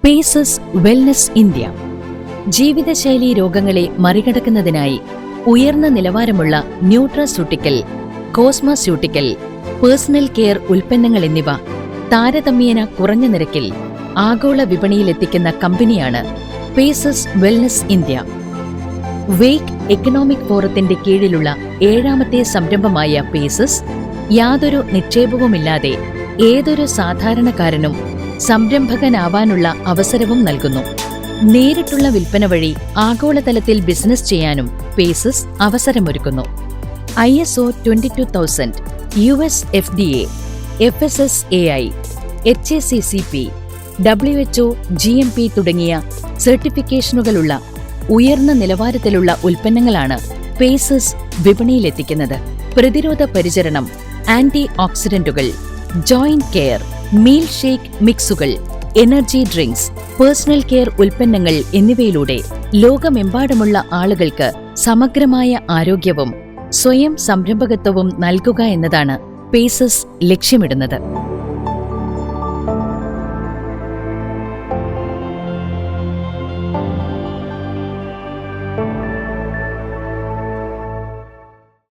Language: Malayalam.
പേസസ് വെൽനസ് ഇന്ത്യ ജീവിതശൈലീ രോഗങ്ങളെ മറികടക്കുന്നതിനായി ഉയർന്ന നിലവാരമുള്ള ന്യൂട്രാസ്യൂട്ടിക്കൽ, കോസ്മസ്യൂട്ടിക്കൽ, പേഴ്സണൽ കെയർ ഉൽപ്പന്നങ്ങൾ എന്നിവ താരതമ്യേന കുറഞ്ഞ നിരക്കിൽ ആഗോള വിപണിയിലെത്തിക്കുന്ന കമ്പനിയാണ് പേസസ് വെൽനസ് ഇന്ത്യ. വെയ്ക്ക് എക്കണോമിക് ഫോറത്തിന്റെ കീഴിലുള്ള 7ാമത്തെ സംരംഭമായ പേസസ് യാതൊരു നിക്ഷേപവുമില്ലാതെ ഏതൊരു സാധാരണക്കാരനും സംരംഭകനാവാനുള്ള അവസരവും നൽകുന്നു. നേരിട്ടുള്ള വിൽപ്പന വഴി ആഗോളതലത്തിൽ ബിസിനസ് ചെയ്യാനും paces അവസരമൊരുക്കുന്നു. ISO 22000, US FDA, FSSAI, HACCP, WHO, GMP തുടങ്ങിയ സർട്ടിഫിക്കേഷനുകളുള്ള ഉയർന്ന നിലവാരത്തിലുള്ള ഉൽപ്പന്നങ്ങളാണ് പേസസ് വിപണിയിലെത്തിക്കുന്നത്. പ്രതിരോധ പരിചരണം, ആന്റി ഓക്സിഡന്റുകൾ, ജോയിന്റ് കെയർ, മീൽ ഷേക്ക് മിക്സുകൾ, എനർജി ഡ്രിങ്ക്സ്, പേഴ്സണൽ കെയർ ഉൽപ്പന്നങ്ങൾ എന്നിവയിലൂടെ ലോകമെമ്പാടുമുള്ള ആളുകൾക്ക് സമഗ്രമായ ആരോഗ്യവും സ്വയം സംരംഭകത്വവും നൽകുക എന്നതാണ് പേസസ് ലക്ഷ്യമിടുന്നത്.